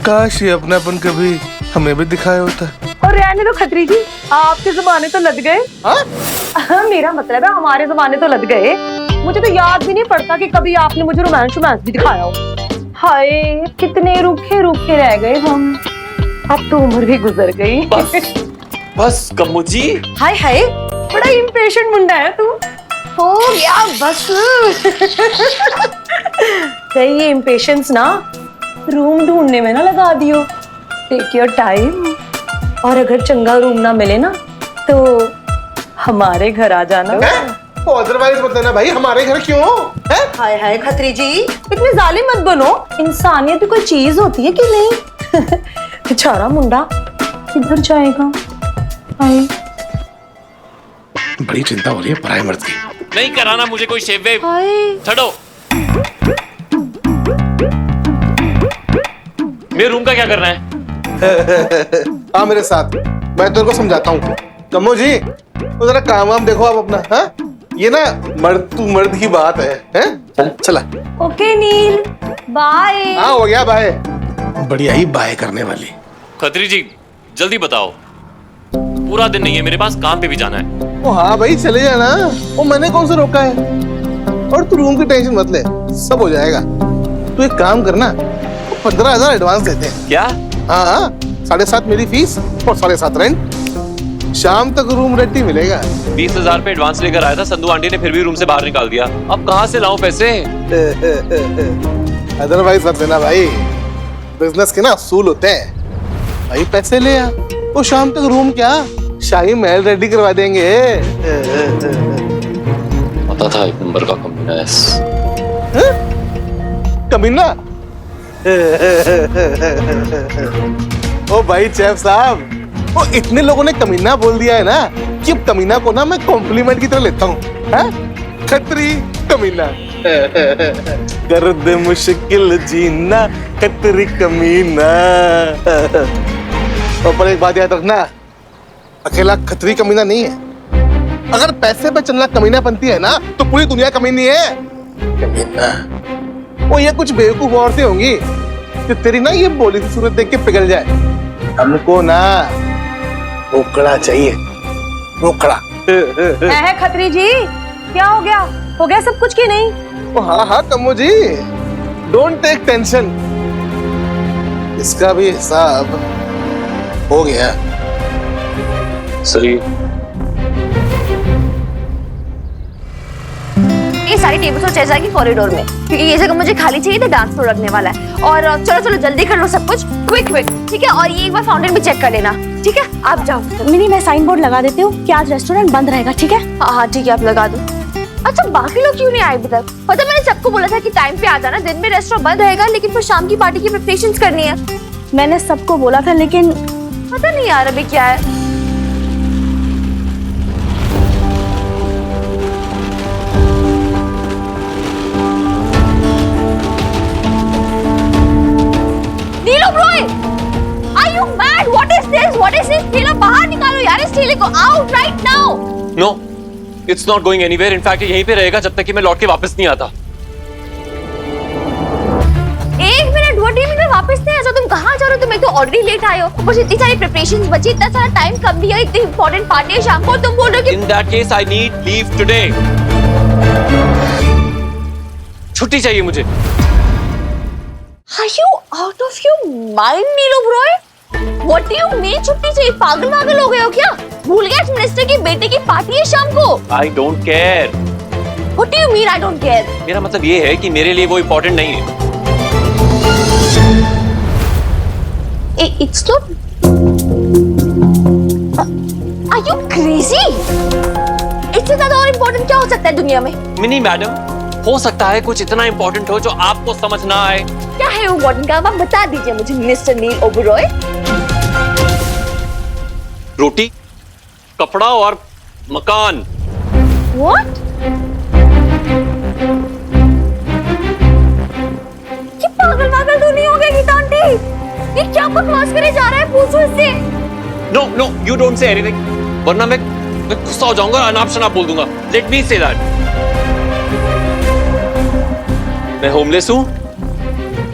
Speaker 10: काश ये अपनापन कभी हमें भी दिखाया होता।
Speaker 11: और रहने दो खत्री जी, आपके जमाने तो लद गए। हाँ, मेरा मतलब है हमारे जमाने तो लद गए। मुझे तो याद भी नहीं पड़ता कि कभी आपने मुझे रोमांस भी दिखाया हो। हाय कितने रूखे रूखे रह गए हम, अब तो उम्र भी गुजर गई।
Speaker 4: बस कमो जी।
Speaker 11: हाय हाय, बड़ा इम्पेशेंट मुंडा है तू। हो गया बस। सही है, इम्पेशेंस ना रूम ढूंढने में ना लगा दियो। टेक योर टाइम, और अगर चंगा रूम ना मिले ना तो हमारे घर आ जाना।
Speaker 10: अदरवाइज बताना भाई, हमारे घर क्यों?
Speaker 11: हाय हाय खत्री जी, इतने जालिम मत बनो। इंसानियत भी कोई चीज होती है कि नहीं? बेचारा मुंडा किधर जाएगा? हाय
Speaker 10: बड़ी चिंता हो रही है पराये मर्द की।
Speaker 4: नहीं कराना मुझे कोई शेव वेव, छोड़ो। मेरे रूम का क्या करना है?
Speaker 10: हाँ मेरे साथ, मैं तेरे को समझाता हूँ। कमो जी, वो जरा काम वाम देखो आप अपना। हाँ ये ना मर्द तू मर्द की बात है? चला।
Speaker 11: ओके नील, बाय।
Speaker 10: हाँ हो गया बाय। बढ़िया ही बाय करने वाली।
Speaker 4: खत्री जी जल्दी बताओ, पूरा दिन नहीं है मेरे पास, काम पे भी जाना है।
Speaker 10: ओ हाँ भाई चले जाना, वो मैंने कौन सा रोका है। और तू रूम की टेंशन मत ले, सब हो जाएगा। तू एक काम करना, 15,000 एडवांस देते हैं।
Speaker 4: क्या?
Speaker 10: हाँ, 7.5 मेरी फीस और 7.5 रेंट। शाम तक रूम रेंट ही मिलेगा।
Speaker 4: 20,000 पे एडवांस लेकर आया था, संधू आंटी ने फिर भी रूम से बाहर निकाल दिया। अब कहाँ से लाऊं पैसे?
Speaker 10: अदरवाइज मत देना भाई, बिजनेस के ना असूल होते हैं। भाई पैसे ले आ, वो शाम तक रूम क्या शाही महल रेडी करवा देंगे।
Speaker 4: पता था एक नंबर का कमीना है।
Speaker 10: कमीना? ओ भाई चेफ साहब, वो इतने लोगों ने कमीना बोल दिया है ना कि अब कमीना को ना मैं कॉम्प्लीमेंट की तरह लेता हूँ। खतरी कमीना। कर दे मुश्किल जीना खतरी कमीना। और पर एक बात याद रखना, अकेला खतरी कमीना नहीं है। अगर पैसे पे चलना कमीना बनती है ना तो पूरी दुनिया कमीनी है। कमीना वो ये कुछ बेवकूफ औरतें होंगी जो तेरी ना ये बोली सी सूरत देख के पिघल जाए। हमको ना रोकड़ा चाहिए, रोकड़ा।
Speaker 6: है खत्री जी, क्या हो गया सब कुछ की नहीं?
Speaker 10: ओ हाँ कम्मो जी, डोंट टेक टेंशन, इसका भी हिसाब हो गया।
Speaker 4: सही।
Speaker 5: ये सारी टेबल्स और चेयर जाएगी कॉरिडोर में, क्योंकि ये जगह मुझे खाली चाहिए तो डांस फ्लोर रखने वाला है। और चलो चलो जल्दी कर लो सब कुछ, क्विक क्विक, ठीक है? और ये एक बार फाउंटेन भी चेक कर लेना, ठीक है? आप जाओ।
Speaker 2: मिनी, मैं साइन बोर्ड लगा देती हूँ कि आज रेस्टोरेंट बंद रहेगा, ठीक है?
Speaker 5: हाँ ठीक है, आप लगा दो। अच्छा बाकी लोग क्यों नहीं आए अभी तक? पता मैंने सबको बोला था कि टाइम पे आ जाना, दिन में रेस्टोरेंट बंद रहेगा, लेकिन फिर शाम की पार्टी की प्रिपरेशंस करनी है।
Speaker 2: मैंने सबको बोला था, लेकिन
Speaker 5: पता नहीं यार अभी क्या है। नीलो Broglie, are you mad? What is this? What is this? ठेला बाहर निकालो यार इस ठेले को, out right now.
Speaker 4: No, it's not going anywhere. In fact, यहीं पे रहेगा जब तक कि मैं लौट के वापस नहीं आता।
Speaker 5: एक minute, what do you mean वापस नहीं आ जाओ? तुम कहाँ जा रहे हो? तुम एक तो ऑलरेडी लेट आए हो, बस इतनी सारी प्रिपरेशंस बची, इतना सारा टाइम कम भी है, इतनी इंपॉर्टेंट पार्टी है शाम को, तुम बोल रहे हो कि
Speaker 4: In that case, I need leave today. छुट्टी चाहिए मुझे।
Speaker 5: Are you out of your mind, नीलो Broglie? What do you mean छुट्टी चाहिए? पागल वागल हो गए हो क्या? भूल गए मिनिस्टर की बेटे की पार्टी है शाम को।
Speaker 4: I don't care.
Speaker 5: What do you mean I don't care?
Speaker 4: मेरा मतलब ये है कि मेरे लिए वो इम्पोर्टेंट नहीं है।
Speaker 5: It's not. Are you crazy? इससे ज्यादा और इम्पोर्टेंट क्या हो सकता है दुनिया में?
Speaker 4: मिनी मैडम, हो सकता है कुछ इतना इम्पोर्टेंट हो जो आपको समझ ना आए।
Speaker 5: क्या है वो इम्पोर्टेंट काम? आप बता दीजिए मुझे मिस्टर नील ओबरॉय।
Speaker 4: रोटी, कपड़ा और मकान।
Speaker 5: What? ये पागल वागल तो नहीं हो गया गीता आंटी? ये क्या बकवास करे जा रहा है? पूछो इससे।
Speaker 4: No, no, you don't say anything. वरना मैं गुस्सा हो जाऊंगा और अनाप शनाप बोल दूंगा। Let me say that. मैं होमलेस हूँ।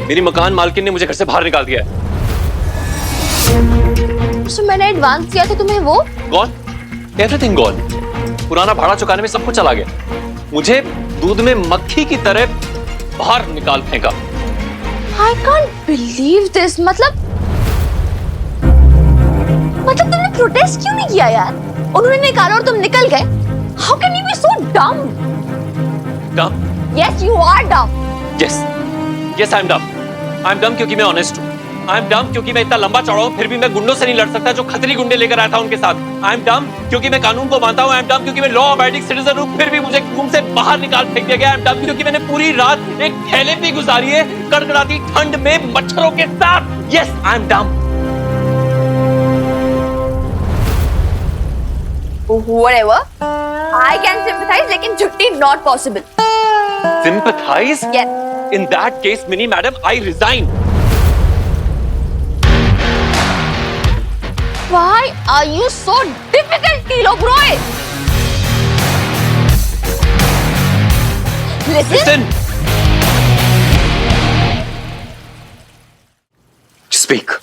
Speaker 4: मेरी मकान मालकिन ने मुझे घर से बाहर निकाल दिया है।
Speaker 5: तो मैंने एडवांस किया था तुम्हें वो?
Speaker 4: Gone? Everything gone. पुराना भाड़ा चुकाने में सब कुछ चला गया। मुझे दूध में मक्खी की तरह बाहर निकाल फेंका।
Speaker 5: I can't believe this. मतलब तुमने प्रोटेस्ट क्यों नहीं किया यार? उन्होंने निकाला और तुम निकल गए। How can you be so dumb?
Speaker 4: Dumb?
Speaker 5: Yes, you are dumb.
Speaker 4: Yes. Yes, I'm dumb. I'm dumb क्योंकि मैं honest हूँ। I'm dumb क्योंकि मैं इतना लंबा चौड़ा हूँ फिर भी मैं गुंडों से नहीं लड़ सकता जो खतरी गुंडे लेकर आया था उनके साथ। I'm dumb क्योंकि मैं कानून को मानता हूँ। I'm dumb क्योंकि मैं लॉ अबाइडिंग सिटीजन हूँ फिर भी मुझे रूम से बाहर निकाल फेंक दिया गया। I'm dumb क्योंकि मैंने पूरी रात एक ठेले पे गुजारी है कड़कड़ाती ठंड में मच्छरों के साथ। Yes, I'm dumb.
Speaker 5: Whatever. I can sympathize, लेकिन छुट्टी not possible.
Speaker 4: Sympathize?
Speaker 5: Yes.
Speaker 4: In that case, Minnie madam, I resign.
Speaker 5: Why are you so difficult, Tilo Broy? Listen.
Speaker 4: Speak.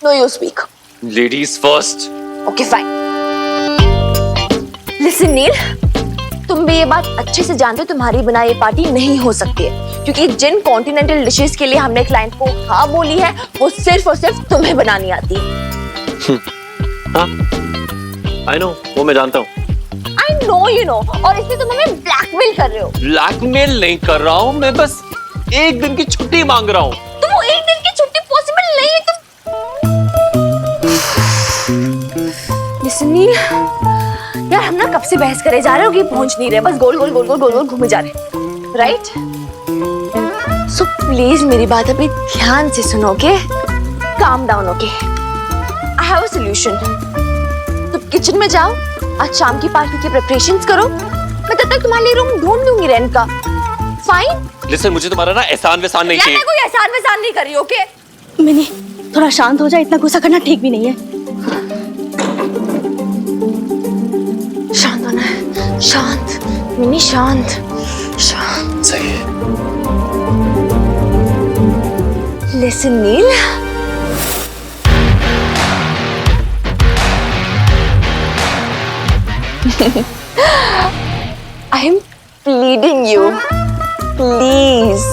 Speaker 5: No, you speak.
Speaker 4: Ladies first.
Speaker 5: Okay, fine. Listen Neel, तुम भी ये बात अच्छे से जानते हो तुम्हारी बनाई ये पार्टी नहीं हो सकती है, क्योंकि जिन कॉन्टिनेंटल डिशेस के लिए हमने क्लाइंट को हाँ बोली है वो सिर्फ और सिर्फ तुम्हें बनानी आती है।
Speaker 4: हाँ, I know, वो मैं जानता हूँ।
Speaker 5: I know you know, और इसलिए तुम हमें ब्लैकमेल कर रहे हो।
Speaker 4: ब्लैकमेल नहीं कर रहा हूँ, मैं बस एक दिन की छुट्टी मांग रहा हूँ।
Speaker 5: तो वो एक दिन की छुट्टी पॉसिबल नहीं है। लिसन नील, यार हम ना कब से बहस करे जा रहे हो कि पहुंच नहीं रहे, बस गोल गोल गोल गोल गोल गोल घूमे जा रहे, राइट? सो प्लीज मेरी बात अभी ध्यान से सुनोगे, calm down okay? I have a solution. तुम किचन में जाओ, आज शाम की पार्टी की प्रिपरेशंस करो, मैं तब तक तुम्हारे लिए रूम ढूंढ लूंगी रेंट का। फाइन?
Speaker 4: लिसन, मुझे तुम्हारा ना एहसान वहसान नहीं चाहिए।
Speaker 5: मैं कोई एहसान वहसान नहीं कर रही, ओके?
Speaker 2: मिनी थोड़ा शांत हो जाए, इतना गुस्सा करना ठीक भी नहीं है।
Speaker 5: शांत होना है, शांत मिनी, शांत शांत।
Speaker 4: सही है।
Speaker 5: Listen Neel, I am pleading you, please